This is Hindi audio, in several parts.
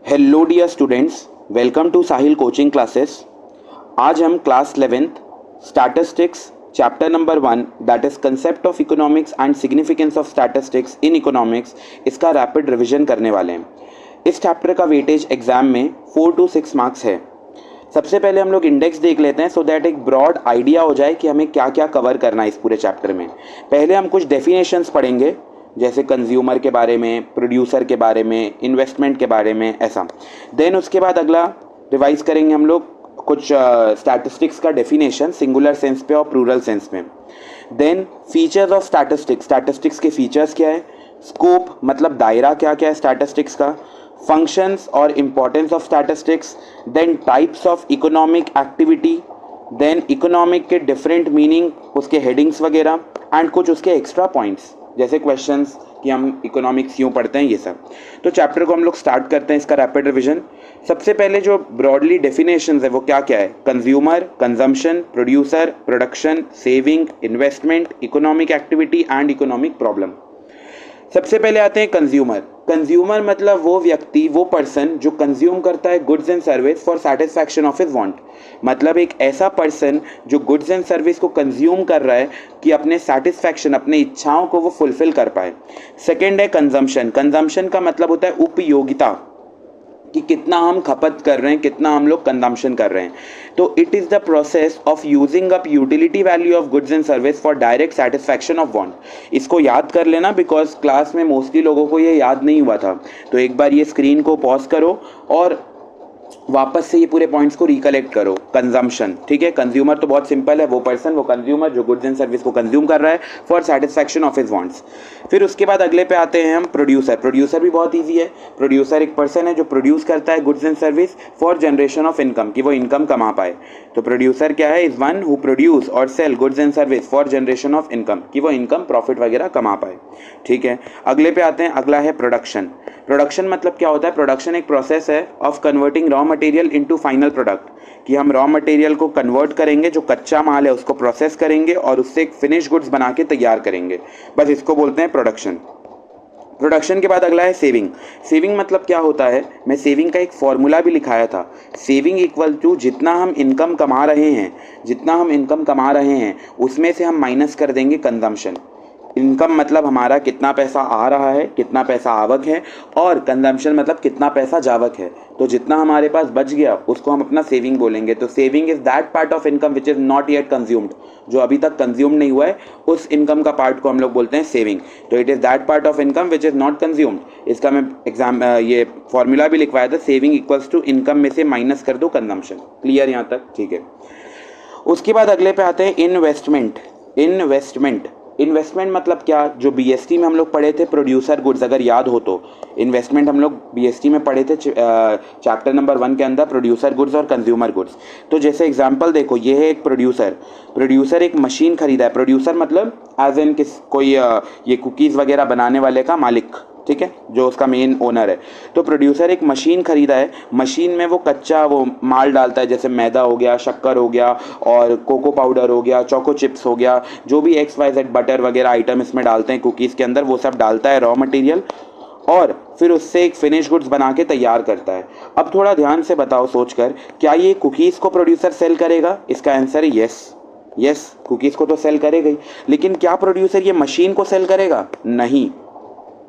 Hello dear students, welcome to Sahil coaching classes. आज हम class 11th statistics chapter number 1 that is concept of economics and significance of statistics in economics इसका रैपिड रिवीजन करने वाले हैं। इस चैप्टर का वेटेज एग्जाम में 4 to 6 मार्क्स है। सबसे पहले हम लोग इंडेक्स देख लेते हैं सो दैट एक ब्रॉड आइडिया हो जाए कि हमें क्या क्या कवर करना है इस पूरे चैप्टर में। पहले हम कुछ डेफिनेशंस पढ़ेंगे, जैसे कंज्यूमर के बारे में, प्रोड्यूसर के बारे में, इन्वेस्टमेंट के बारे में, ऐसा। देन उसके बाद अगला रिवाइज करेंगे हम लोग कुछ स्टैटिस्टिक्स का डेफिनेशन सिंगुलर सेंस पे और प्लूरल सेंस में। Then features of statistics, statistics के फीचर्स क्या है, स्कोप मतलब दायरा क्या क्या है स्टैटिस्टिक्स का, फंक्शंस और importance of statistics, then types of economic activity, then economic के डिफरेंट मीनिंग, उसके हेडिंग्स वगैरह, एंड कुछ उसके एक्स्ट्रा पॉइंट्स जैसे क्वेश्चंस कि हम इकोनॉमिक्स क्यों पढ़ते हैं, ये सब। तो चैप्टर को हम लोग स्टार्ट करते हैं इसका रैपिड रिवीजन। सबसे पहले जो ब्रॉडली डेफिनेशंस है वो क्या क्या है, consumer, consumption, producer, production, saving, investment, economic activity and economic problem. सबसे पहले आते हैं कंज्यूमर। कंज्यूमर मतलब वो व्यक्ति, वो पर्सन जो कंज्यूम करता है goods and service for satisfaction of his want. मतलब एक ऐसा पर्सन जो गुड्स एंड सर्विस को कंज्यूम कर रहा है कि अपने सेटिस्फैक्शन, अपने इच्छाओं को वो फुलफिल कर पाए। सेकेंड है कंजम्पशन। कंजम्पशन का मतलब होता है उपयोगिता, कि कितना हम खपत कर रहे हैं, कितना हम लोग कंजम्पशन कर रहे हैं। तो it is the process of using up utility value of goods and service for direct satisfaction of want. इसको याद कर लेना बिकॉज क्लास में मोस्टली लोगों को ये याद नहीं हुआ था। तो एक बार ये स्क्रीन को पॉज करो और वापस से ये पूरे पॉइंट्स को रिकलेक्ट करो। कंजम्पशन, ठीक है, कंज्यूमर तो बहुत सिंपल है, वो पर्सन, वो कंज्यूमर जो गुड्स एंड सर्विस को कंज्यूम कर रहा है for satisfaction of his wants. फिर उसके बाद अगले पे आते हैं हम प्रोड्यूसर। प्रोड्यूसर भी बहुत ईजी है। प्रोड्यूसर एक पर्सन है जो प्रोड्यूस करता है goods and service for generation of income, कि वो इनकम कमा पाए। तो प्रोड्यूसर क्या है, इज वन हु प्रोड्यूस और sell goods and service for generation of income, कि वो इनकम, प्रॉफिट वगैरह कमा पाए। ठीक है, अगले पे आते हैं, अगला है प्रोडक्शन। प्रोडक्शन मतलब क्या होता है, प्रोडक्शन एक प्रोसेस है of converting raw material into final product, कि हम रॉ मटेरियल को कन्वर्ट करेंगे, जो कच्चा माल है उसको प्रोसेस करेंगे और उससे एक फिनिश गुड्स बना के तैयार करेंगे, बस इसको बोलते हैं प्रोडक्शन। प्रोडक्शन के बाद अगला है सेविंग। सेविंग मतलब क्या होता है, मैं सेविंग का एक फॉर्मूला भी लिखाया था। सेविंग इक्वल टू जितना हम इनकम कमा रहे हैं, जितना हम इनकम कमा रहे हैं उसमें से हम माइनस कर देंगे कंजम्पशन। इनकम मतलब हमारा कितना पैसा आ रहा है, कितना पैसा आवक है, और कंजम्पशन मतलब कितना पैसा जावक है। तो जितना हमारे पास बच गया उसको हम अपना सेविंग बोलेंगे। तो saving is that part of income which is not yet consumed, जो अभी तक कंज्यूम नहीं हुआ है उस इनकम का पार्ट को हम लोग बोलते हैं सेविंग। तो it is that part of income which is not consumed. इसका मैं ये फॉर्मूला भी लिखवाया था, सेविंग इक्वल्स टू इनकम में से माइनस कर दो कंजम्पशन। क्लियर यहाँ तक, ठीक है। उसके बाद अगले पे आते हैं इन्वेस्टमेंट। इन्वेस्टमेंट मतलब क्या, जो बीएसटी में हम लोग पढ़े थे प्रोड्यूसर गुड्स, अगर याद हो तो इन्वेस्टमेंट हम लोग बीएसटी में पढ़े थे चैप्टर नंबर 1 के अंदर, प्रोड्यूसर गुड्स और कंज्यूमर गुड्स। तो जैसे एग्जांपल देखो, ये है एक प्रोड्यूसर एक मशीन खरीदा है। प्रोड्यूसर मतलब एज एन कोई ये कुकीज़ वगैरह बनाने वाले का मालिक, ठीक है, जो उसका मेन ओनर है। तो प्रोड्यूसर एक मशीन खरीदा है, मशीन में वो कच्चा वो माल डालता है, जैसे मैदा हो गया, शक्कर हो गया, और कोको पाउडर हो गया, चोको चिप्स हो गया, जो भी XYZ बटर वगैरह आइटम इसमें डालते हैं कुकीज़ के अंदर, वो सब डालता है रॉ मटेरियल, और फिर उससे एक फिनिश गुड्स बना के तैयार करता है। अब थोड़ा ध्यान से बताओ सोचकर, क्या ये कुकीज़ को प्रोड्यूसर सेल करेगा? इसका आंसर है यस, कुकीज़ को तो सेल करेगा ही, लेकिन क्या प्रोड्यूसर ये मशीन को सेल करेगा?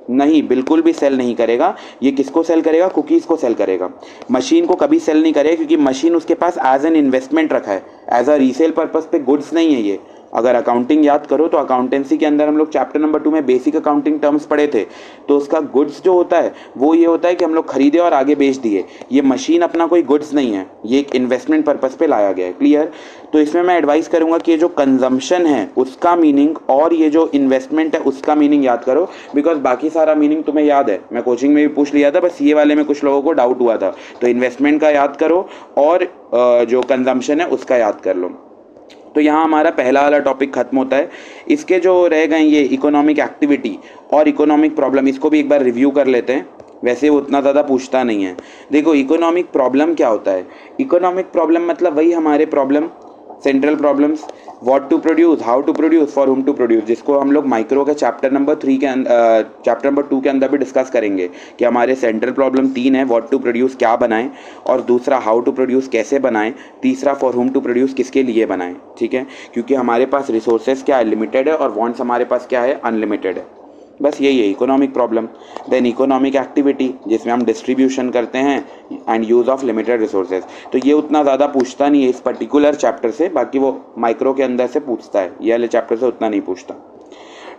नहीं, बिल्कुल भी सेल नहीं करेगा। ये किसको सेल करेगा? कुकीज़ को सेल करेगा। मशीन को कभी सेल नहीं करेगा, क्योंकि मशीन उसके पास एज एन इन्वेस्टमेंट रखा है, एज अ रीसेल पर्पस पे गुड्स नहीं है ये। अगर अकाउंटिंग याद करो तो अकाउंटेंसी के अंदर हम लोग चैप्टर नंबर 2 में बेसिक अकाउंटिंग टर्म्स पढ़े थे, तो उसका गुड्स जो होता है वो ये होता है कि हम लोग खरीदे और आगे बेच दिए। ये मशीन अपना कोई गुड्स नहीं है, ये एक इन्वेस्टमेंट पर्पस पे लाया गया है। क्लियर? तो इसमें मैं एडवाइस करूंगा कि ये जो कंजम्पशन है उसका मीनिंग और ये जो इन्वेस्टमेंट है उसका मीनिंग याद करो, बिकॉज बाकी सारा मीनिंग तुम्हें याद है, मैं कोचिंग में भी पूछ लिया था, बस ये वाले में कुछ लोगों को डाउट हुआ था। तो इन्वेस्टमेंट का याद करो और जो कंजम्पशन है उसका याद कर लो। तो यहाँ हमारा पहला वाला टॉपिक खत्म होता है। इसके जो रह गए ये इकोनॉमिक एक्टिविटी और इकोनॉमिक प्रॉब्लम, इसको भी एक बार रिव्यू कर लेते हैं। वैसे वो उतना ज़्यादा पूछता नहीं है। देखो इकोनॉमिक प्रॉब्लम क्या होता है। इकोनॉमिक प्रॉब्लम मतलब वही हमारे problem central problems, what to produce, how to produce, for whom to produce, जिसको हम लोग माइक्रो के चैप्टर नंबर 2 के अंदर भी डिस्कस करेंगे कि हमारे सेंट्रल प्रॉब्लम 3 है, व्हाट टू प्रोड्यूस क्या बनाएं, और दूसरा हाउ टू प्रोड्यूस कैसे बनाएं, तीसरा फॉर हुम टू प्रोड्यूस किसके लिए बनाएं, ठीक है, क्योंकि हमारे पास रिसोर्सेज क्या है, लिमिटेड है, और वांट्स हमारे पास क्या है, अनलिमिटेड है। बस यही है economic problem. Then economic activity, जिसमें हम डिस्ट्रीब्यूशन करते हैं and use of limited resources. तो ये उतना ज़्यादा पूछता नहीं है इस पर्टिकुलर चैप्टर से, बाकी वो माइक्रो के अंदर से पूछता है, ये वाले चैप्टर से उतना नहीं पूछता,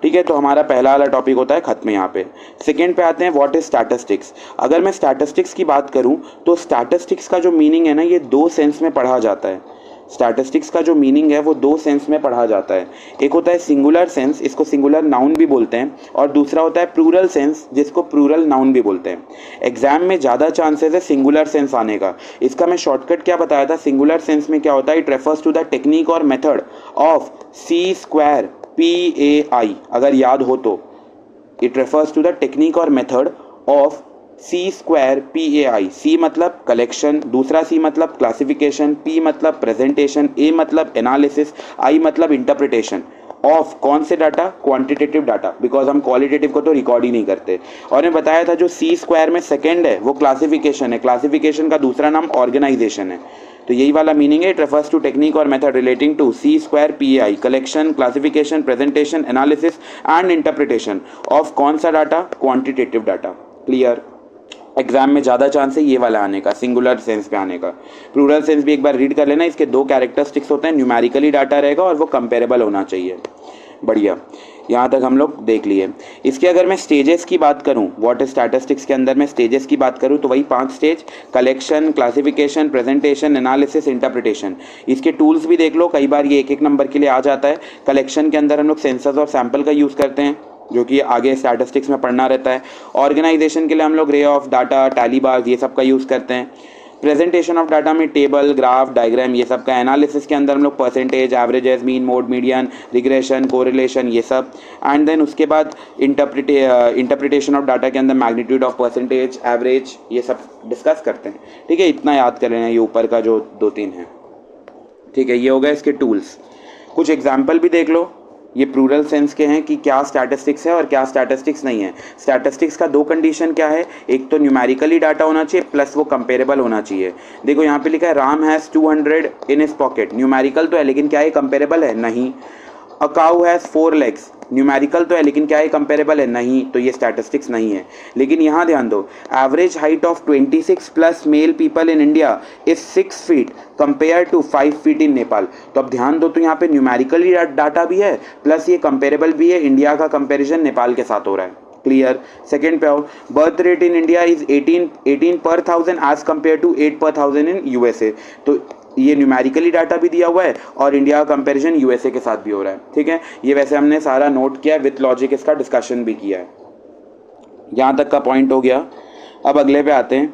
ठीक है। तो हमारा पहला वाला टॉपिक होता है खत्म यहाँ पे। सेकेंड पे आते हैं, व्हाट इज स्टैटिस्टिक्स। अगर मैं स्टैटिस्टिक्स की बात करूँ तो स्टैटिस्टिक्स का जो मीनिंग है ना, ये 2 सेंस में पढ़ा जाता है। स्टैटिस्टिक्स का जो मीनिंग है वो 2 सेंस में पढ़ा जाता है। एक होता है सिंगुलर सेंस, इसको सिंगुलर नाउन भी बोलते हैं, और दूसरा होता है प्लूरल सेंस, जिसको प्लूरल नाउन भी बोलते हैं। एग्जाम में ज़्यादा चांसेस है सिंगुलर सेंस आने का। इसका मैं शॉर्टकट क्या बताया था, सिंगुलर सेंस में क्या होता है, it refers to the technique और मेथड ऑफ C² PAI। अगर याद हो तो it refers to the technique और method of C² PAI। C मतलब कलेक्शन, दूसरा C मतलब क्लासिफिकेशन, P मतलब प्रेजेंटेशन, A मतलब एनालिसिस, I मतलब इंटरप्रिटेशन ऑफ कौन से डाटा, क्वांटिटेटिव डाटा, बिकॉज हम क्वालिटेटिव को तो रिकॉर्ड ही नहीं करते। और मैं बताया था जो C² में सेकेंड है वो क्लासिफिकेशन है, क्लासिफिकेशन का दूसरा नाम ऑर्गेनाइजेशन है। तो यही वाला मीनिंग है, इट रेफर्स टू टेक्निक और method relating to C² PAI, collection, classification, presentation, analysis and interpretation of कौन सा data, quantitative data. Clear. Exam में ज़्यादा चांस है ये वाला आने का, सिंगुलर सेंस पे आने का। प्लूरल सेंस भी एक बार रीड कर लेना, इसके 2 कैरेक्टरिस्टिक्स होते हैं, न्यूमेरिकली डाटा रहेगा और वो कंपेरेबल होना चाहिए। बढ़िया, यहाँ तक हम लोग देख लिए। इसके अगर मैं स्टेजेस की बात करूँ, व्हाट इज स्टैटिस्टिक्स के अंदर मैं स्टेजेस की बात करूँ तो वही 5 stage, collection, classification, presentation, analysis, interpretation. इसके टूल्स भी देख लो, कई बार ये एक नंबर के लिए आ जाता है। कलेक्शन के अंदर हम लोग सेंसस और सैंपल का यूज़ करते हैं, जो कि आगे स्टैटिस्टिक्स में पढ़ना रहता है। ऑर्गेनाइजेशन के लिए हम लोग ray of data, tally bars, ये सब का यूज़ करते हैं। प्रेजेंटेशन ऑफ डाटा में टेबल, ग्राफ, डायग्राम, ये सब का। एनालिसिस के अंदर हम लोग percentage, averages, mean, mode, median, regression, correlation, ये सब। एंड देन उसके बाद इंटरप्रिटेशन ऑफ डाटा के अंदर मैग्नीट्यूड ऑफ परसेंटेज, एवरेज, ये सब डिस्कस करते हैं, ठीक है। इतना याद कर लेना, ये ऊपर का जो 2-3 है, ठीक है। ये हो गए इसके टूल्स। कुछ एग्जाम्पल भी देख लो, ये प्लूरल सेंस के हैं कि क्या स्टैटिस्टिक्स है और क्या स्टैटिस्टिक्स नहीं है। स्टैटिस्टिक्स का 2 कंडीशन क्या है, एक तो न्यूमेरिकली डाटा होना चाहिए प्लस वो कंपेरेबल होना चाहिए। देखो यहाँ पे लिखा है Ram has 200 in his pocket, numerical तो है लेकिन क्या ये कंपेरेबल है, नहीं। अ काऊ हैज़ 4 legs, न्यूमेरिकल तो है लेकिन क्या ये कंपेरेबल है, नहीं। तो ये स्टैटिस्टिक्स नहीं है। लेकिन यहाँ ध्यान दो, average height of 26 plus male people in India is 6 feet compare to 5 feet in Nepal. तो अब ध्यान दो, तो यहाँ पे न्यूमेरिकली डाटा भी है प्लस ये कंपेरेबल भी है, इंडिया का कंपेरिजन नेपाल के साथ हो रहा है। क्लियर। सेकेंड पे आओ, birth rate in India is 18 per 1000 as compare to 8 per 1000 in USA। तो ये न्यूमेरिकली डाटा भी दिया हुआ है और इंडिया का कंपैरिजन USA के साथ भी हो रहा है, ठीक है। ये वैसे हमने सारा नोट किया है, विथ लॉजिक इसका डिस्कशन भी किया है। यहाँ तक का पॉइंट हो गया। अब अगले पे आते हैं।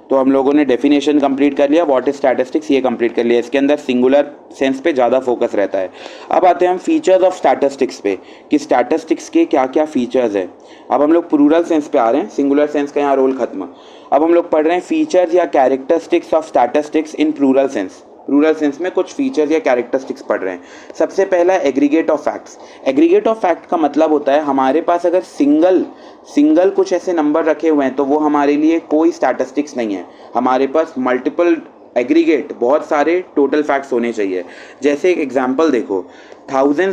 तो हम लोगों ने डेफिनेशन कंप्लीट कर लिया, व्हाट इज स्टैटिस्टिक्स ये कंप्लीट कर लिया। इसके अंदर सिंगुलर सेंस पे ज़्यादा फोकस रहता है। अब आते हैं हम फीचर्स ऑफ स्टैटिस्टिक्स पे, कि स्टैटिस्टिक्स के क्या क्या फीचर्स है। अब हम लोग प्लूरल सेंस पे आ रहे हैं, सिंगुलर सेंस का यहाँ रोल खत्म। अब हम लोग पढ़ रहे हैं फीचर्स या characteristics of statistics in plural sense. Plural sense में कुछ फीचर्स या कैरेक्टरिस्टिक्स पढ़ रहे हैं। सबसे पहला aggregate of facts. Aggregate of fact का मतलब होता है हमारे पास अगर सिंगल कुछ ऐसे नंबर रखे हुए हैं तो वो हमारे लिए कोई स्टैटिस्टिक्स नहीं है। हमारे पास मल्टीपल एग्रीगेट, बहुत सारे टोटल फैक्ट्स होने चाहिए। जैसे एक एग्जांपल देखो, 1000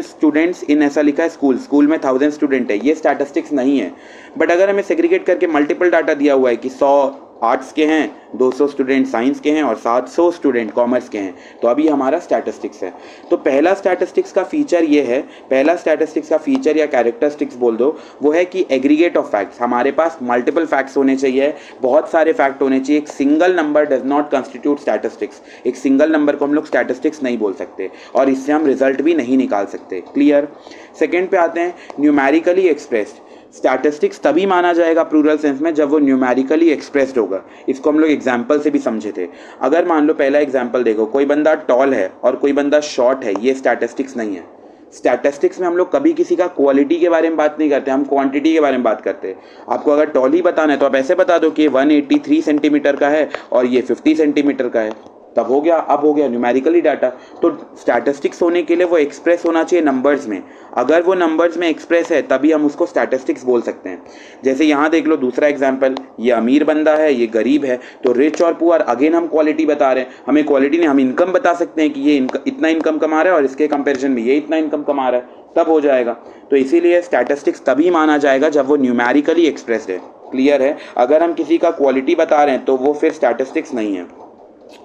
स्टूडेंट्स इन ऐसा लिखा है स्कूल में 1000 स्टूडेंट है, ये स्टैटिस्टिक्स नहीं है। बट अगर हमें सेग्रीगेट करके मल्टीपल डाटा दिया हुआ है कि 100 आर्ट्स के हैं, 200 स्टूडेंट साइंस के हैं और 700 स्टूडेंट कॉमर्स के हैं, तो अभी हमारा स्टैटिस्टिक्स है। तो पहला स्टैटिस्टिक्स का फीचर ये है, पहला स्टैटिस्टिक्स का फीचर या कैरेक्टरिस्टिक्स बोल दो, वो है कि एग्रीगेट ऑफ फैक्ट्स। हमारे पास मल्टीपल फैक्ट्स होने चाहिए, बहुत सारे फैक्ट होने चाहिए। एक single number does not constitute statistics. एक सिंगल नंबर को हम लोग स्टैटिस्टिक्स नहीं बोल सकते और इससे हम रिजल्ट भी नहीं निकाल सकते। क्लियर। सेकेंड पे आते हैं, न्यूमेरिकली एक्सप्रेस्ड। स्टैटिस्टिक्स तभी माना जाएगा प्लूरल सेंस में जब वो न्यूमेरिकली एक्सप्रेस्ड होगा। इसको हम लोग एग्जाम्पल से भी समझे थे। अगर मान लो पहला एग्जाम्पल देखो, कोई बंदा टॉल है और कोई बंदा शॉर्ट है, ये स्टैटिस्टिक्स नहीं है। स्टैटिस्टिक्स में हम लोग कभी किसी का क्वालिटी के बारे में बात नहीं करते, हम क्वांटिटी के बारे में बात करते हैं। आपको अगर टॉल ही बताना है तो आप ऐसे बता दो कि ये 183 सेंटीमीटर का है और ये 50 सेंटीमीटर का है, तब हो गया। अब हो गया न्यूमेरिकली डाटा। तो स्टैटिस्टिक्स होने के लिए वो एक्सप्रेस होना चाहिए नंबर्स में। अगर वो नंबर्स में एक्सप्रेस है तभी हम उसको स्टैटिस्टिक्स बोल सकते हैं। जैसे यहाँ देख लो दूसरा एग्जांपल, ये अमीर बंदा है, ये गरीब है, तो रिच और पुअर, अगेन हम क्वालिटी बता रहे हैं। हमें क्वालिटी नहीं, हम इनकम बता सकते हैं कि ये इतना इनकम कमा रहा है और इसके कंपेरिजन में ये इतना इनकम कमा रहा है, तब हो जाएगा। तो इसीलिए स्टैटिस्टिक्स तभी माना जाएगा जब वो न्यूमेरिकली एक्सप्रेस्ड है। क्लियर है? अगर हम किसी का क्वालिटी बता रहे हैं तो वो फिर स्टैटिस्टिक्स नहीं है।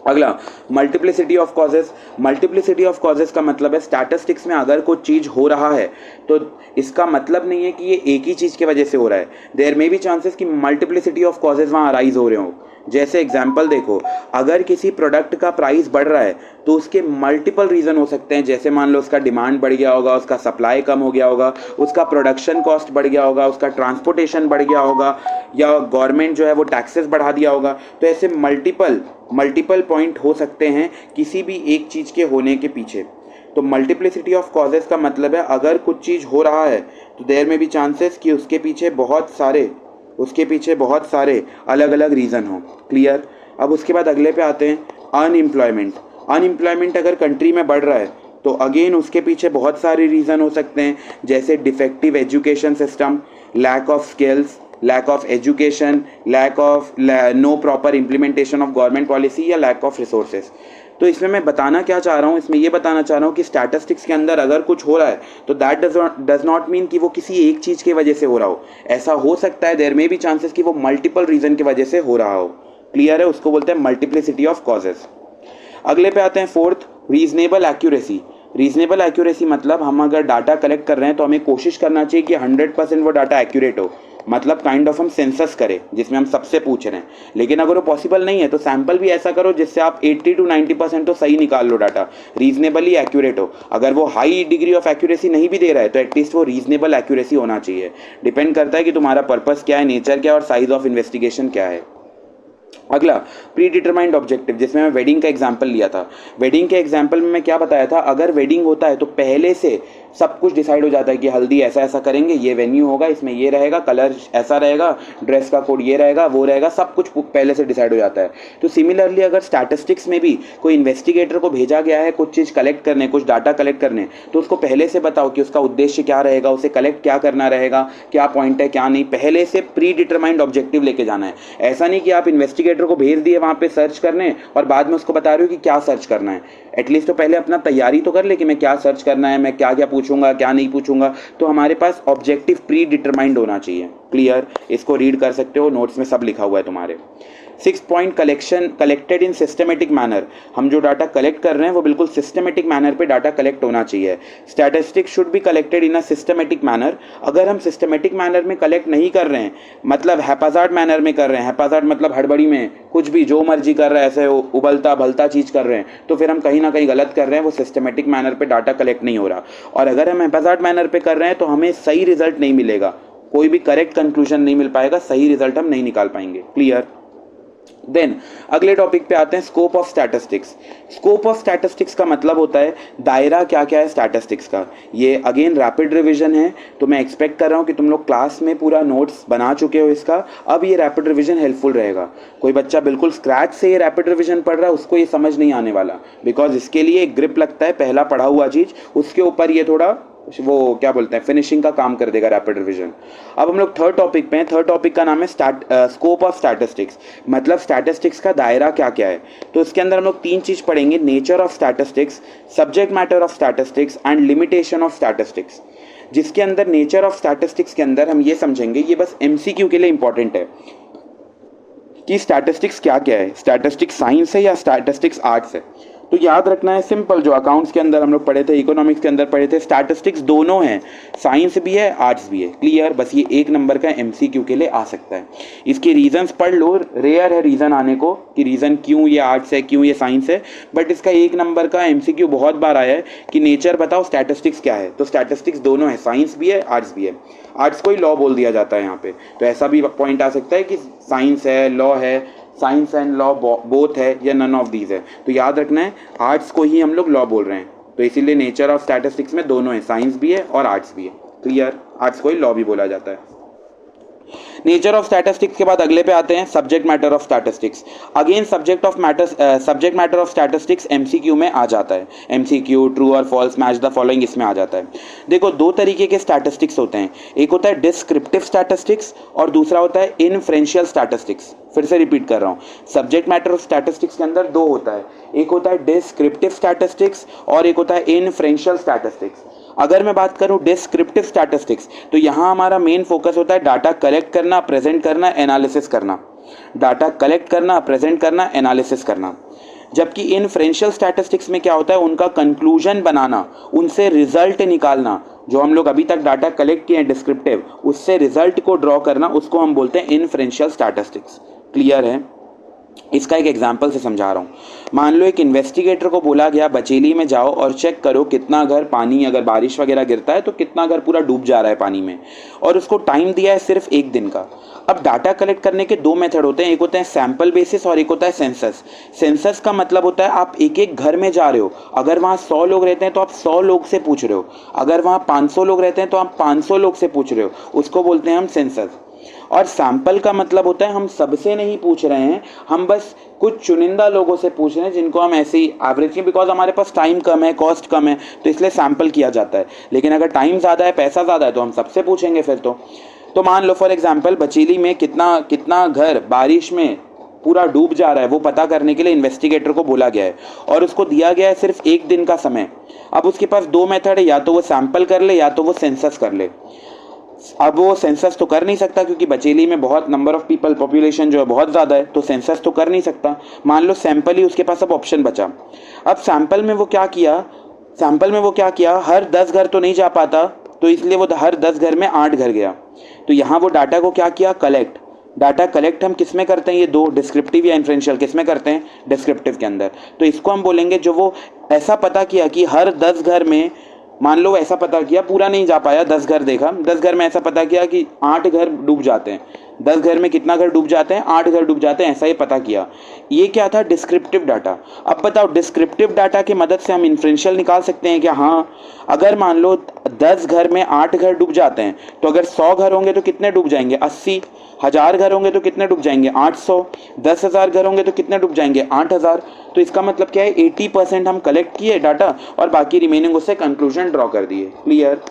अगला, multiplicity of causes. Multiplicity of causes का मतलब है स्टैटिस्टिक्स में अगर कोई चीज़ हो रहा है तो इसका मतलब नहीं है कि ये एक ही चीज़ की वजह से हो रहा है। देयर मे बी चांसेस कि मल्टीप्लिसिटी ऑफ कॉजेस वहाँ अराइज हो रहे हो। जैसे एग्जाम्पल देखो, अगर किसी प्रोडक्ट का प्राइस बढ़ रहा है तो उसके मल्टीपल रीज़न हो सकते हैं। जैसे मान लो उसका डिमांड बढ़ गया होगा, उसका सप्लाई कम हो गया होगा, उसका प्रोडक्शन कॉस्ट बढ़ गया होगा, उसका ट्रांसपोर्टेशन बढ़ गया होगा, या गवर्नमेंट जो है वो टैक्सेस बढ़ा दिया होगा। तो ऐसे मल्टीपल पॉइंट हो सकते हैं किसी भी एक चीज़ के होने के पीछे। तो मल्टीप्लिसिटी ऑफ कॉजेस का मतलब है अगर कुछ चीज़ हो रहा है तो देयर में भी चांसेस कि उसके पीछे बहुत सारे अलग अलग रीज़न हो। क्लियर? अब उसके बाद अगले पे आते हैं, अनएम्प्लॉयमेंट। अनएम्प्लॉयमेंट अगर कंट्री में बढ़ रहा है तो अगेन उसके पीछे बहुत सारे रीज़न हो सकते हैं, जैसे defective education system, lack of skills, lack of education, lack of no proper implementation of government policy, या लैक ऑफ रिसोर्सेज। तो इसमें मैं बताना क्या चाह रहा हूँ, इसमें ये बताना चाह रहा हूँ कि स्टैटिस्टिक्स के अंदर अगर कुछ हो रहा है तो दैट डज नॉट मीन कि वो किसी एक चीज़ की वजह से हो रहा हो। ऐसा हो सकता है, देयर मे बी चांसेस कि वो मल्टीपल रीज़न की वजह से हो रहा हो। क्लियर है? उसको बोलते हैं मल्टीप्लिसिटी ऑफ कॉजेस। अगले पे आते हैं fourth, reasonable accuracy. Reasonable accuracy मतलब हम अगर डाटा कलेक्ट कर रहे हैं तो हमें कोशिश करना चाहिए कि 100% वो डाटा एक्यूरेट हो। मतलब काइंड ऑफ हम सेंसस करें जिसमें हम सबसे पूछ रहे हैं। लेकिन अगर वो पॉसिबल नहीं है तो सैंपल भी ऐसा करो जिससे आप 80 to 90% तो सही निकाल लो, डाटा रीजनेबली एक्यूरेट हो। अगर वो हाई डिग्री ऑफ एक्यूरेसी नहीं भी दे रहा है तो एटलीस्ट वो रीजनेबल एक्यूरेसी होना चाहिए। डिपेंड करता है कि तुम्हारा पर्पस क्या है, नेचर क्या है और साइज ऑफ इन्वेस्टिगेशन क्या है। अगला, प्री डिटरमाइंड ऑब्जेक्टिव, जिसमें मैं वेडिंग का एग्जांपल लिया था। वेडिंग के एग्जांपल में मैं क्या बताया था, अगर वेडिंग होता है तो पहले से सब कुछ डिसाइड हो जाता है कि हल्दी ऐसा ऐसा करेंगे, ये वेन्यू होगा, इसमें ये रहेगा, कलर ऐसा रहेगा, ड्रेस का कोड ये रहेगा, वो रहेगा, सब कुछ पहले से डिसाइड हो जाता है। तो सिमिलरली अगर स्टैटिस्टिक्स में भी कोई इन्वेस्टिगेटर को भेजा गया है कुछ चीज़ कलेक्ट करने, कुछ डाटा कलेक्ट करने, तो उसको पहले से बताओ कि उसका उद्देश्य क्या रहेगा, उसे कलेक्ट क्या करना रहेगा, क्या पॉइंट है क्या नहीं, पहले से प्री डिटरमाइंड ऑब्जेक्टिव लेके जाना है। ऐसा नहीं कि आप इन्वेस्टिगेटर को भेज दिए वहाँ पे सर्च करने और बाद में उसको बता रहे हो कि क्या सर्च करना है। एटलीस्ट तो पहले अपना तैयारी तो कर ले कि मैं क्या सर्च करना है, मैं क्या क्या पूछूंगा, क्या नहीं पूछूंगा। तो हमारे पास ऑब्जेक्टिव प्री डिटरमाइंड होना चाहिए। क्लियर? इसको रीड कर सकते हो, नोट्स में सब लिखा हुआ है तुम्हारे। 6 point collection collected in systematic manner. हम जो डाटा कलेक्ट कर रहे हैं वो बिल्कुल सिस्टमेटिक मैनर पे डाटा कलेक्ट होना चाहिए। Statistics should be collected in a systematic manner. अगर हम सिस्टमेटिक मैनर में कलेक्ट नहीं कर रहे हैं, मतलब हैपाजार्ड मैनर में कर रहे हैं, हैपाजार्ड मतलब हड़बड़ी में कुछ भी जो मर्जी कर रहे हैं, ऐसे उबलता भलता चीज़ कर रहे हैं, तो फिर हम कहीं ना कहीं गलत कर रहे हैं, वो सिस्टमेटिक मैनर पे डाटा कलेक्ट नहीं हो रहा। और अगर हम हैपाजार्ड मैनर पे कर रहे हैं तो हमें सही रिजल्ट नहीं मिलेगा, कोई भी करेक्ट कंक्लूजन नहीं मिल पाएगा, सही रिजल्ट हम नहीं निकाल पाएंगे। क्लियर? देन अगले टॉपिक पे आते हैं, scope of statistics. Scope of statistics का मतलब होता है दायरा क्या क्या है स्टैटिस्टिक्स का। ये अगेन रैपिड रिवीजन है, तो मैं एक्सपेक्ट कर रहा हूँ कि तुम लोग क्लास में पूरा नोट्स बना चुके हो इसका। अब ये रैपिड रिवीजन हेल्पफुल रहेगा। कोई बच्चा बिल्कुल स्क्रैच से ये रैपिड रिवीजन पढ़ रहा है, उसको ये समझ नहीं आने वाला, बिकॉज इसके लिए एक ग्रिप लगता है, पहला पढ़ा हुआ चीज़ उसके ऊपर ये थोड़ा वो क्या बोलते हैं फिनिशिंग का काम कर देगा रैपिड रिवीजन। अब हम लोग थर्ड टॉपिक पे हैं। थर्ड टॉपिक का नाम है स्कोप ऑफ स्टैटिस्टिक्स, मतलब स्टैटिस्टिक्स का दायरा क्या क्या है। तो इसके अंदर हम लोग 3 चीज़ पढ़ेंगे, nature of statistics, subject matter of statistics and limitation of statistics. जिसके अंदर नेचर ऑफ स्टैटिस्टिक्स के अंदर हम ये समझेंगे, ये बस MCQ के लिए इंपॉर्टेंट है कि स्टैटिस्टिक्स क्या क्या है, स्टैटिस्टिक्स साइंस है या स्टैटिस्टिक्स आर्ट्स है। तो याद रखना है सिंपल, जो अकाउंट्स के अंदर हम लोग पढ़े थे, इकोनॉमिक्स के अंदर पढ़े थे, स्टैटिस्टिक्स दोनों हैं, साइंस भी है आर्ट्स भी है। क्लियर? बस ये 1 नंबर का MCQ के लिए आ सकता है। इसके रीजंस पढ़ लो, रेयर है रीज़न आने को कि रीज़न क्यों ये आर्ट्स है, क्यों ये साइंस है, बट इसका 1 नंबर का MCQ बहुत बार आया है कि नेचर बताओ स्टैटिस्टिक्स क्या है। तो स्टैटिस्टिक्स दोनों है, साइंस भी है आर्ट्स भी है। आर्ट्स को ही लॉ बोल दिया जाता है यहाँ पे, तो ऐसा भी पॉइंट आ सकता है कि साइंस है, लॉ है, साइंस एंड लॉ बोथ है, या नन ऑफ दीज है। तो याद रखना है आर्ट्स को ही हम लोग लॉ बोल रहे हैं। तो तो इसीलिए नेचर ऑफ स्टैटिस्टिक्स में दोनों है, साइंस भी है और आर्ट्स भी है। क्लियर? आर्ट्स को ही लॉ भी बोला जाता है। नेचर ऑफ स्टैटिस्टिक्स के बाद अगले पे आते हैं subject matter of statistics. Again subject matter of statistics MCQ में आ जाता है। एमसीक्यू, ट्रू और फॉल्स, मैच द फॉलोइंग, इसमें आ जाता है। देखो, दो तरीके के स्टैटिस्टिक्स होते हैं, एक होता है डिस्क्रिप्टिव स्टैटिस्टिक्स और दूसरा होता है इनफ्रेंशियल स्टैटिस्टिक्स। फिर से रिपीट कर रहा हूँ, सब्जेक्ट मैटर ऑफ स्टैटिस्टिक्स के अंदर दो होता है, एक होता है डिस्क्रिप्टिव स्टैटिस्टिक्स और एक होता है इनफ्रेंशियल स्टैटिस्टिक्स। अगर मैं बात करूं डिस्क्रिप्टिव स्टैटिस्टिक्स, तो यहां हमारा मेन फोकस होता है डाटा कलेक्ट करना, प्रेजेंट करना, एनालिसिस करना। डाटा कलेक्ट करना, प्रेजेंट करना, एनालिसिस करना। जबकि इनफ्रेंशियल स्टैटिस्टिक्स में क्या होता है, उनका कंक्लूजन बनाना, उनसे रिजल्ट निकालना। जो हम लोग अभी तक डाटा कलेक्ट किए हैं डिस्क्रिप्टिव, उससे रिजल्ट को ड्रॉ करना, उसको हम बोलते हैं इनफ्रेंशियल स्टैटिस्टिक्स। क्लियर है? इसका एक एग्जाम्पल से समझा रहा हूँ। मान लो एक इन्वेस्टिगेटर को बोला गया बचेली में जाओ और चेक करो कितना घर पानी, अगर बारिश वगैरह गिरता है तो कितना घर पूरा डूब जा रहा है पानी में, और उसको टाइम दिया है सिर्फ 1 दिन का। अब डाटा कलेक्ट करने के दो मेथड होते हैं, एक होता है सैंपल बेसिस और एक होता है सेंसस। सेंसस का मतलब होता है आप एक एक घर में जा रहे हो, अगर वहाँ 100 लोग रहते हैं तो आप 100 लोग से पूछ रहे हो, अगर वहाँ 500 लोग रहते हैं तो आप 500 लोग से पूछ रहे हो, उसको बोलते हैं हम सेंसस। और सैंपल का मतलब होता है हम सबसे नहीं पूछ रहे हैं, हम बस कुछ चुनिंदा लोगों से पूछ रहे हैं जिनको हम ऐसे ही एवरेज में, बिकॉज हमारे पास टाइम कम है, कॉस्ट कम है, तो इसलिए सैंपल किया जाता है। लेकिन अगर टाइम ज़्यादा है, पैसा ज़्यादा है, तो हम सबसे पूछेंगे फिर तो मान लो फॉर एग्जांपल बचेली में कितना घर बारिश में पूरा डूब जा रहा है, वो पता करने के लिए इन्वेस्टिगेटर को बोला गया है और उसको दिया गया है सिर्फ 1 दिन का समय। अब उसके पास दो मेथड है, या तो वो सैंपल कर ले या तो वो सेंसस कर ले। अब वो सेंसस तो कर नहीं सकता क्योंकि बचेली में बहुत नंबर ऑफ पीपल, पॉपुलेशन जो है बहुत ज़्यादा है, तो सेंसस तो कर नहीं सकता। मान लो सैंपल ही उसके पास अब ऑप्शन बचा। अब सैंपल में वो क्या किया, हर 10 घर तो नहीं जा पाता, तो इसलिए वो हर 10 घर में 8 घर गया। तो यहाँ वो डाटा को क्या किया, कलेक्ट। डाटा कलेक्ट हम किस में करते हैं, ये दो, डिस्क्रिप्टिव या इन्फ्रेंशियल, किस में करते हैं, डिस्क्रिप्टिव के अंदर। तो इसको हम बोलेंगे जो वो ऐसा पता किया कि हर 10 घर में, मान लो ऐसा पता किया, पूरा नहीं जा पाया, 10 घर देखा, 10 घर में ऐसा पता किया कि 8 घर डूब जाते हैं। 10 घर में कितना घर डूब जाते हैं, 8 घर डूब जाते हैं, ऐसा ही पता किया। ये क्या था, डिस्क्रिप्टिव डाटा। अब बताओ, डिस्क्रिप्टिव डाटा की मदद से हम इन्फ्रेंशियल निकाल सकते हैं क्या? हाँ। अगर मान लो 10 घर में 8 घर डूब जाते हैं, तो अगर 100 घर होंगे तो कितने डूब जाएंगे, 80। 1000 घर होंगे तो कितने डूब जाएंगे, 800। 10,000 घर होंगे तो कितने डूब जाएंगे, 8000। तो इसका मतलब क्या है, 80% हम कलेक्ट किए डाटा और बाकी रिमेनिंग उससे कंक्लूजन ड्रॉ कर दिए। क्लियर?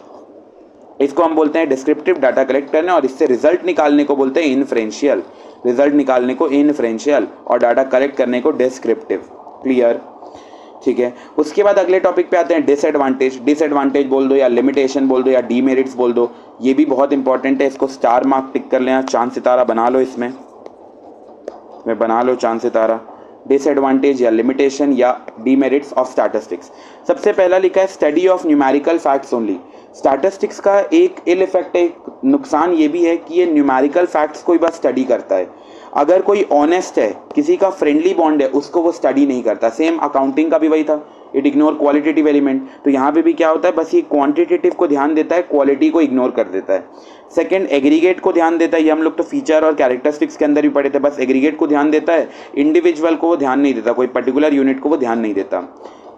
इसको हम बोलते हैं डिस्क्रिप्टिव डाटा कलेक्ट करना, और इससे रिजल्ट निकालने को बोलते हैं इनफ्रेंशियल। रिजल्ट निकालने को इनफ्रेंशियल और डाटा कलेक्ट करने को डिस्क्रिप्टिव। क्लियर? ठीक है। उसके बाद अगले टॉपिक पे आते हैं डिसएडवांटेज। डिसएडवांटेज बोल दो या लिमिटेशन बोल दो या डीमेरिट्स बोल दो, ये भी बहुत इंपॉर्टेंट है। इसको स्टार मार्क टिक कर लेना, चांद सितारा बना लो, इसमें बना लो चांद सितारा। डिसएडवांटेज या लिमिटेशन या डीमेरिट्स ऑफ स्टैटिस्टिक्स। सबसे पहला लिखा है study of numerical facts only. Statistics का एक इल इफेक्ट, एक नुकसान ये भी है कि ये न्यूमेरिकल फैक्ट्स को ही बस स्टडी करता है। अगर कोई ऑनेस्ट है, किसी का फ्रेंडली बॉन्ड है, उसको वो स्टडी नहीं करता। सेम अकाउंटिंग का भी वही था, इट इग्नोर क्वालिटेटिव एलिमेंट। तो यहाँ पे भी क्या होता है, बस ये क्वांटिटेटिव को ध्यान देता है, क्वालिटी को इग्नोर कर देता है। सेकंड, एग्रीगेट को ध्यान देता है। ये हम लोग तो फीचर और कैरेक्टरिस्टिक्स के अंदर भी पढ़े थे, बस एग्रीगेट को ध्यान देता है, इंडिविजुअल को वो ध्यान नहीं देता, कोई पर्टिकुलर यूनिट को वो ध्यान नहीं देता।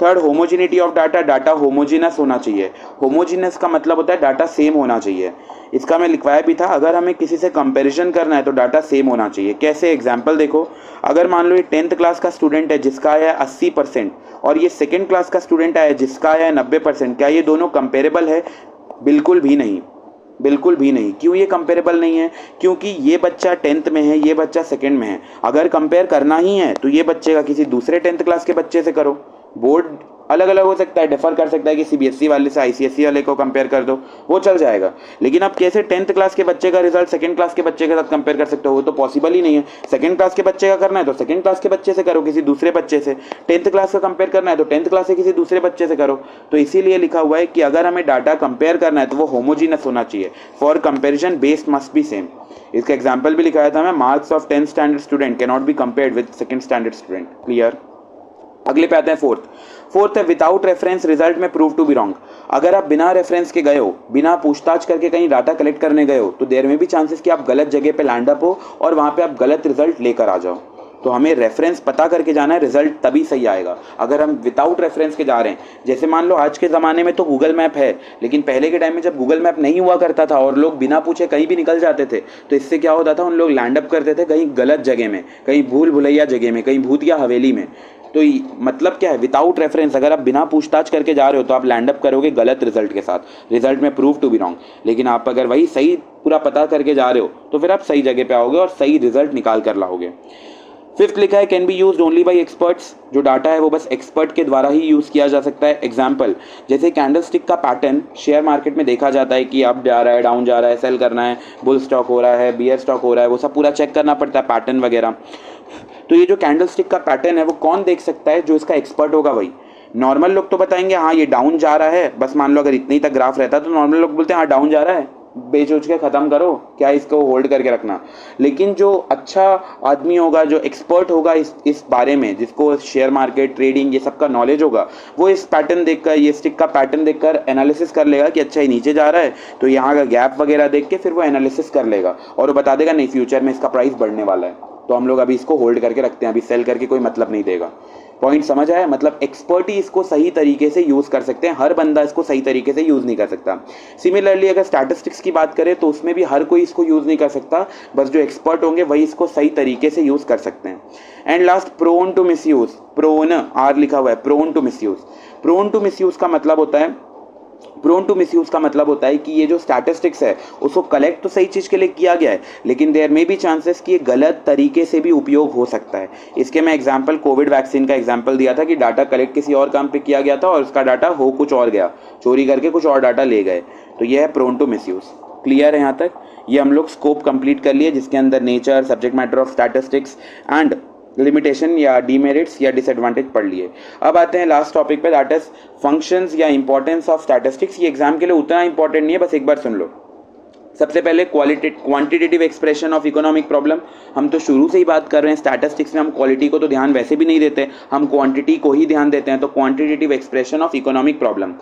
Third, homogeneity of data. Data homogeneous होना चाहिए। होमोजिनस का मतलब होता है डाटा सेम होना चाहिए। इसका मैं लिखवाया भी था, अगर हमें किसी से कंपैरिजन करना है तो डाटा सेम होना चाहिए। कैसे? एग्जांपल देखो, अगर मान लो ये 10th क्लास का स्टूडेंट है जिसका आया 80% और ये 2nd क्लास का स्टूडेंट आया जिसका आया 90%, क्या ये दोनों कंपेरेबल है? बिल्कुल भी नहीं, बिल्कुल भी नहीं। क्यों ये कंपेरेबल नहीं है? क्योंकि ये बच्चा 10th में है, ये बच्चा 2nd में है। अगर कंपेयर करना ही है तो ये बच्चे का किसी दूसरे 10th क्लास के बच्चे से करो। बोर्ड अलग अलग हो सकता है, डिफर कर सकता है कि सीबीएसई वाले से आईसीएसई वाले को कंपेयर कर दो, वो चल जाएगा। लेकिन आप कैसे 10th क्लास के बच्चे का रिजल्ट 2nd क्लास के बच्चे के साथ कंपेयर कर सकते हो? वो तो पॉसिबल ही नहीं है। 2nd क्लास के बच्चे का करना है तो 2nd क्लास के बच्चे से करो, किसी दूसरे बच्चे से। 10th क्लास का कंपेयर करना है तो 10th क्लास से किसी दूसरे बच्चे से करो। तो इसीलिए लिखा हुआ है कि अगर हमें डाटा कंपेयर करना है तो वो होमोजीनस होना चाहिए। For comparison based must be same. इसका एग्जाम्पल भी लिखाया था मैं, marks of 10th standard student can not be compared with 2nd standard student. Clear? अगले पे आते हैं फोर्थ है विदाउट रेफरेंस रिजल्ट में प्रूव टू बी रॉन्ग। अगर आप बिना रेफरेंस के गए हो, बिना पूछताछ करके कहीं डाटा कलेक्ट करने गए हो, तो देयर में भी चांसेस कि आप गलत जगह पे लैंड अप हो और वहां पे आप गलत रिजल्ट लेकर आ जाओ। तो हमें रेफरेंस पता करके जाना है, रिजल्ट तभी सही आएगा। अगर हम विदाउट रेफरेंस के जा रहे हैं, जैसे मान लो आज के ज़माने में तो गूगल मैप है, लेकिन पहले के टाइम में जब गूगल मैप नहीं हुआ करता था और लोग बिना पूछे कहीं भी निकल जाते थे, तो इससे क्या होता था, उन लोग लैंड अप करते थे कहीं गलत जगह में, कहीं भूल भुलैया जगह में, कहीं भूतिया हवेली में। तो मतलब क्या है, विदाउट रेफरेंस अगर आप बिना पूछताछ करके जा रहे हो तो आप लैंड अप करोगे गलत रिजल्ट के साथ, रिजल्ट में प्रूव टू बी रॉन्ग। लेकिन आप अगर वही सही पूरा पता करके जा रहे हो तो फिर आप सही जगह पे आओगे और सही रिजल्ट निकाल कर लाओगे। फिफ्थ लिखा है can be use only by experts. जो डाटा है वो बस एक्सपर्ट के द्वारा ही यूज़ किया जा सकता है। एग्जाम्पल, जैसे कैंडल स्टिक का पैटर्न शेयर मार्केट में देखा जाता है कि अप जा रहा है, डाउन जा रहा है, सेल करना है, बुल स्टॉक हो रहा है, बियर स्टॉक हो रहा है, वो सब पूरा चेक करना पड़ता है पैटर्न वगैरह। तो ये जो कैंडल स्टिक का पैटर्न है वो कौन देख सकता है, जो इसका एक्सपर्ट होगा वही। नॉर्मल लोग तो बताएंगे हाँ ये डाउन जा रहा है, बस मान लो अगर इतने ही तक ग्राफ रहता तो नॉर्मल लोग बोलते हैं हाँ डाउन जा रहा है, बेच उच के ख़त्म करो, क्या इसको होल्ड करके रखना। लेकिन जो अच्छा आदमी होगा, जो एक्सपर्ट होगा इस बारे में, जिसको शेयर मार्केट, ट्रेडिंग, ये सब का नॉलेज होगा, वो इस पैटर्न देखकर, ये स्टिक का पैटर्न देखकर एनालिसिस कर लेगा कि अच्छा ये नीचे जा रहा है, तो यहाँ का गैप वगैरह देख के फिर वो एनालिसिस कर लेगा और वो बता देगा नहीं फ्यूचर में इसका प्राइस बढ़ने वाला है, तो हम लोग अभी इसको होल्ड करके रखते हैं, अभी सेल करके कोई मतलब नहीं देगा। पॉइंट समझ आया? मतलब एक्सपर्ट ही इसको सही तरीके से यूज़ कर सकते हैं, हर बंदा इसको सही तरीके से यूज़ नहीं कर सकता। सिमिलरली अगर स्टैटिस्टिक्स की बात करें तो उसमें भी हर कोई इसको यूज़ नहीं कर सकता, बस जो एक्सपर्ट होंगे वही इसको सही तरीके से यूज़ कर सकते हैं। And last, prone to misuse. Prone, आर लिखा हुआ है, prone to misuse. Prone to misuse का मतलब होता है, प्रोन टू मिसयूज का मतलब होता है कि ये जो स्टैटिस्टिक्स है उसको कलेक्ट तो सही चीज़ के लिए किया गया है, लेकिन देयर मे बी चांसेस कि ये गलत तरीके से भी उपयोग हो सकता है। इसके मैं एग्जांपल कोविड वैक्सीन का एग्जांपल दिया था कि डाटा कलेक्ट किसी और काम पे किया गया था और उसका डाटा हो कुछ और गया, चोरी करके कुछ और डाटा ले गए, तो ये है प्रोन टू मिसयूज। क्लियर है यहाँ तक? ये हम लोग स्कोप कंप्लीट कर लिए, जिसके अंदर nature, subject matter of statistics and limitation या डीमेरिट्स या डिसएडवांटेज पढ़ लिए। अब आते हैं लास्ट टॉपिक पे, दैट इज फंक्शंस या इंपॉर्टेंस ऑफ स्टैटिस्टिक्स। ये एग्जाम के लिए उतना इंपॉर्टेंट नहीं है, बस एक बार सुन लो। सबसे पहले quantitative expression of economic problem. हम तो शुरू से ही बात कर रहे हैं, स्टैटिस्टिक्स में हम क्वालिटी को तो ध्यान वैसे भी नहीं देते, हम क्वांटिटी को ही ध्यान देते हैं, तो quantitative expression of economic problem.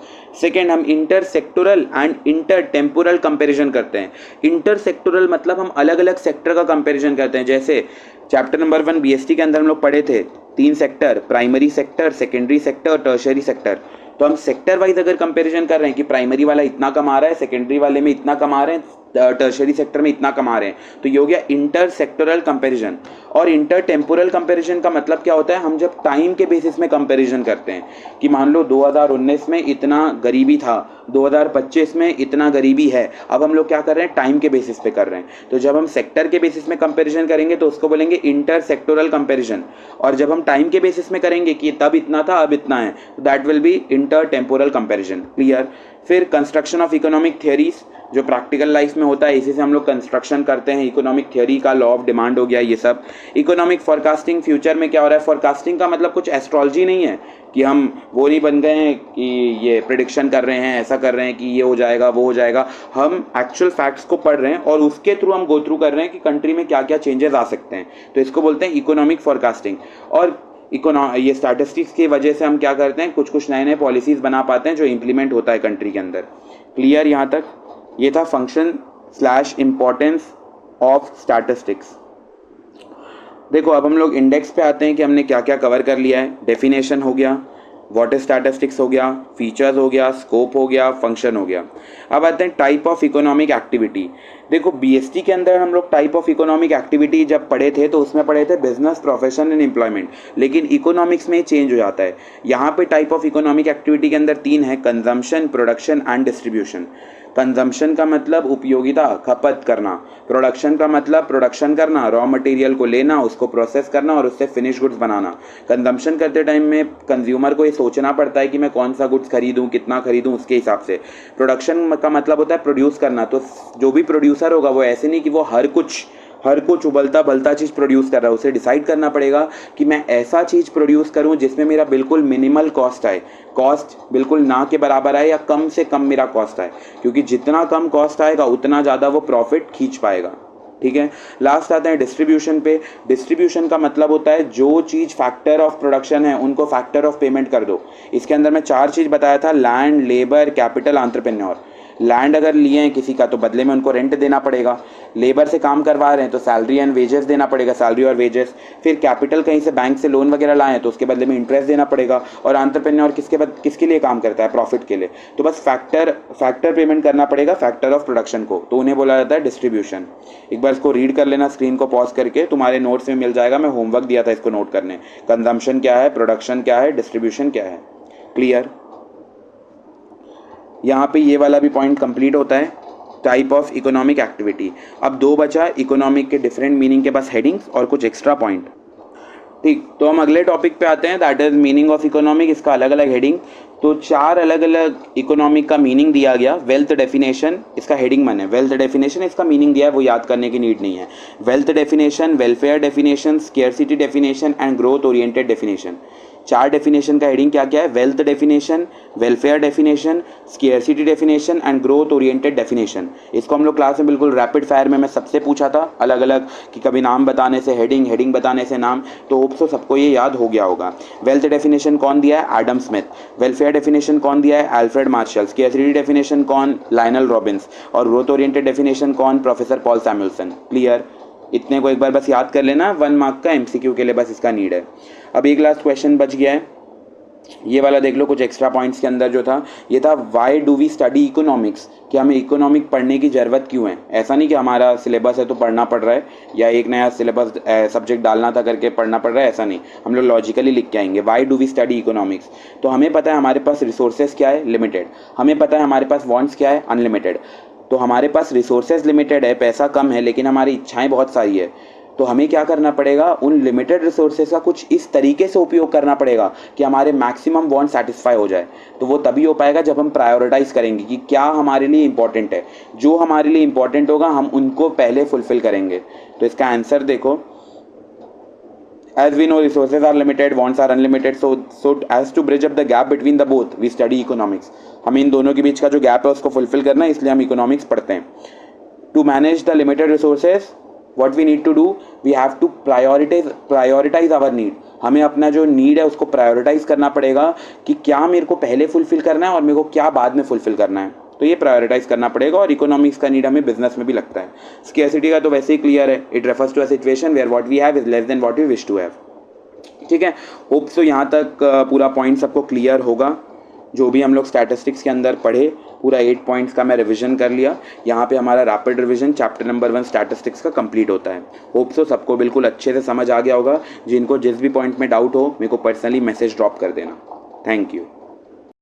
Second, हम inter sectoral and inter temporal comparison करते हैं। इंटर सेक्टोरल मतलब हम अलग अलग सेक्टर का कंपेरिजन करते हैं। जैसे चैप्टर नंबर 1 बीएसटी के अंदर हम लोग पढ़े थे 3 sector, primary sector, secondary sector, tertiary sector. तो हम सेक्टर वाइज अगर कंपैरिजन कर रहे हैं कि प्राइमरी वाला इतना कमा रहा है, सेकेंडरी वाले में इतना कमा रहे हैं, टर्शरी सेक्टर में इतना कमा रहे हैं, तो ये हो गया इंटर सेक्टोरल कंपैरिजन। और इंटर टेम्पोरल कंपैरिजन का मतलब क्या होता है, हम जब टाइम के बेसिस में कंपैरिजन करते हैं कि मान लो 2019 में इतना गरीबी था, 2025 में इतना गरीबी है, अब हम लोग क्या कर रहे हैं, टाइम के बेसिस पे कर रहे हैं। तो जब हम सेक्टर के बेसिस में कंपैरिजन करेंगे तो उसको बोलेंगे इंटर सेक्टोरल कंपैरिजन, और जब हम टाइम के बेसिस में करेंगे कि तब इतना था अब इतना है, तो that will be inter temporal comparison. Clear? फिर कंस्ट्रक्शन ऑफ इकोनॉमिक थियरीज, जो प्रैक्टिकल लाइफ में होता है, इसी से हम लोग कंस्ट्रक्शन करते हैं। इकोनॉमिक थियरी का लॉ ऑफ डिमांड हो गया ये सब। इकोनॉमिक फोरकास्टिंग, फ्यूचर में क्या हो रहा है। फोरकास्टिंग का मतलब कुछ एस्ट्रोलॉजी नहीं है कि हम वो नहीं बन गए हैं कि ये प्रेडिक्शन कर रहे हैं, ऐसा कर रहे हैं कि ये हो जाएगा वो हो जाएगा। हम एक्चुअल फैक्ट्स को पढ़ रहे हैं और उसके थ्रू हम गो थ्रू कर रहे हैं कि कंट्री में क्या क्या चेंजेस आ सकते हैं, तो इसको बोलते हैं इकोनॉमिक फोरकास्टिंग। और ये स्टैटिस्टिक्स की वजह से हम क्या करते हैं, कुछ नए नए पॉलिसीज़ बना पाते हैं जो इम्प्लीमेंट होता है कंट्री के अंदर। क्लियर यहाँ तक? ये था फंक्शन / इम्पोर्टेंस ऑफ स्टैटिस्टिक्स। देखो अब हम लोग इंडेक्स पे आते हैं कि हमने क्या क्या कवर कर लिया है। डेफिनेशन हो गया, व्हाट इज स्टैटिस्टिक्स हो गया, फीचर्स हो गया, स्कोप हो गया, फंक्शन हो गया। अब आते हैं टाइप ऑफ इकोनॉमिक एक्टिविटी। देखो बीएसटी के अंदर हम लोग टाइप ऑफ इकोनॉमिक एक्टिविटी जब पढ़े थे तो उसमें पढ़े थे बिजनेस, प्रोफेशन एंड एम्प्लॉयमेंट, लेकिन इकोनॉमिक्स में चेंज हो जाता है। यहाँ पे टाइप ऑफ इकोनॉमिक एक्टिविटी के अंदर 3 है, consumption, production and distribution. Consumption का मतलब उपयोगिता, खपत करना। प्रोडक्शन का मतलब प्रोडक्शन करना, रॉ मटेरियल को लेना, उसको प्रोसेस करना और उससे फिनिश गुड्स बनाना। कंजम्पशन करते टाइम में कंज्यूमर को ये सोचना पड़ता है कि मैं कौन सा गुड्स खरीदूं, कितना खरीदूं, उसके हिसाब से। प्रोडक्शन का मतलब होता है प्रोड्यूस करना, तो जो भी प्रोड्यूसर होगा वो ऐसे नहीं कि वो हर कुछ उबलता भलता चीज़ प्रोड्यूस कर रहा है। उसे डिसाइड करना पड़ेगा कि मैं ऐसा चीज़ प्रोड्यूस करूं जिसमें मेरा बिल्कुल मिनिमल कॉस्ट आए, कॉस्ट बिल्कुल ना के बराबर आए या कम से कम मेरा कॉस्ट आए, क्योंकि जितना कम कॉस्ट आएगा उतना ज़्यादा वो प्रॉफिट खींच पाएगा। ठीक है। लास्ट आते हैं डिस्ट्रीब्यूशन पे। डिस्ट्रीब्यूशन का मतलब होता है जो चीज़ फैक्टर ऑफ प्रोडक्शन है उनको फैक्टर ऑफ पेमेंट कर दो। इसके अंदर मैं 4 चीज़ बताया था, land, labour, capital, entrepreneur. Land अगर लिए हैं किसी का तो बदले में उनको रेंट देना पड़ेगा, लेबर से काम करवा रहे हैं तो सैलरी एंड वेजेस देना पड़ेगा, सैलरी और वेजेस, फिर कैपिटल कहीं से बैंक से लोन वगैरह लाए हैं तो उसके बदले में इंटरेस्ट देना पड़ेगा, और एंटरप्रेन्योर किसके लिए काम करता है, प्रॉफिट के लिए, तो बस फैक्टर पेमेंट करना पड़ेगा फैक्टर ऑफ प्रोडक्शन को, तो उन्हें बोला जाता है डिस्ट्रीब्यूशन। एक बार इसको रीड कर लेना, स्क्रीन को पॉज करके, तुम्हारे नोट्स में मिल जाएगा, मैं होमवर्क दिया था इसको नोट करने, कंजम्पशन क्या है, प्रोडक्शन क्या है, डिस्ट्रीब्यूशन क्या है। क्लियर? यहाँ पे ये वाला भी पॉइंट कंप्लीट होता है, टाइप ऑफ इकोनॉमिक एक्टिविटी। अब दो बचा इकोनॉमिक के डिफरेंट मीनिंग के पास हेडिंग्स और कुछ एक्स्ट्रा पॉइंट। ठीक, तो हम अगले टॉपिक पे आते हैं, that is meaning of economic, इसका अलग अलग हेडिंग। तो 4 अलग अलग इकोनॉमिक का मीनिंग दिया गया। वेल्थ डेफिनेशन, इसका हेडिंग मन है वेल्थ डेफिनेशन, इसका मीनिंग दिया है, वो याद करने की नीड नहीं है। Wealth definition, welfare definition, scarcity definition and growth oriented definition. 4 definition का हेडिंग क्या क्या है, wealth definition, welfare definition, scarcity definition and growth oriented definition. इसको हम लोग क्लास में बिल्कुल रैपिड फायर में मैं सबसे पूछा था अलग अलग, कि कभी नाम बताने से हेडिंग, हेडिंग बताने से नाम, तो होप सो सबको ये याद हो गया होगा। वेल्थ डेफिनेशन कौन दिया है, एडम स्मिथ। वेलफेयर डेफिनेशन कौन दिया है, अल्फ्रेड मार्शल। स्केर्सिटी डेफिनेशन कौन, लायनल रॉबिन्स। और ग्रोथ ओरिएंटेड डेफिनेशन कौन, प्रोफेसर पॉल सैमुएल्सन। क्लियर? इतने को एक बार बस याद कर लेना, 1 मार्क का एमसीक्यू के लिए बस इसका नीड है। अब एक लास्ट क्वेश्चन बच गया है, ये वाला देख लो, कुछ एक्स्ट्रा पॉइंट्स के अंदर जो था ये था, why do we study economics, कि हमें इकोनॉमिक पढ़ने की ज़रूरत क्यों है। ऐसा नहीं कि हमारा सिलेबस है तो पढ़ना पड़ रहा है, या एक नया सिलेबस सब्जेक्ट डालना था करके पढ़ना पड़ रहा है, ऐसा नहीं। हम लोग लॉजिकली लिख के आएंगे, why do we study economics. तो हमें पता है हमारे पास रिसोर्सेज क्या है, लिमिटेड। हमें पता है हमारे पास वांट्स क्या है, अनलिमिटेड। तो हमारे पास रिसोर्सेज लिमिटेड है, पैसा कम है, लेकिन हमारी इच्छाएं बहुत सारी है। तो हमें क्या करना पड़ेगा, उन लिमिटेड रिसोर्सेज का कुछ इस तरीके से उपयोग करना पड़ेगा कि हमारे मैक्सिमम वांट सेटिस्फाई हो जाए। तो वो तभी हो पाएगा जब हम प्रायोरिटाइज करेंगे कि क्या हमारे लिए इंपॉर्टेंट है। जो हमारे लिए इंपॉर्टेंट होगा हम उनको पहले फुलफिल करेंगे। तो इसका आंसर देखो, as we know resources are limited, wants are unlimited, so as to bridge up the gap between the both we study economics। हमें इन दोनों के बीच का जो गैप है उसको फुलफिल करना है, इसलिए हम इकोनॉमिक्स पढ़ते हैं। To manage the limited resources, what we need to do, we have to prioritize our need। हमें अपना जो नीड है उसको प्रायोरिटाइज करना पड़ेगा कि क्या मेरे को पहले फुलफिल करना है और मेरे को क्या बाद में फुलफिल करना है। तो ये प्रायोरिटाइज करना पड़ेगा, और इकोनॉमिक्स का नीड हमें बिजनेस में भी लगता है। स्केर्सिटी का तो वैसे ही क्लियर है, it refers to a situation where what we have is less than what we wish to have. ठीक है, होप सो यहाँ तक पूरा पॉइंट सबको क्लियर होगा। जो भी हम लोग स्टैटिस्टिक्स के अंदर पढ़े, पूरा 8 पॉइंट्स का मैं रिवीजन कर लिया। यहाँ पे हमारा rapid revision chapter number 1 statistics का कंप्लीट होता है। होप सो सबको बिल्कुल अच्छे से समझ आ गया होगा। जिनको जिस भी पॉइंट में डाउट हो मेरे को पर्सनली मैसेज ड्रॉप कर देना। Thank you.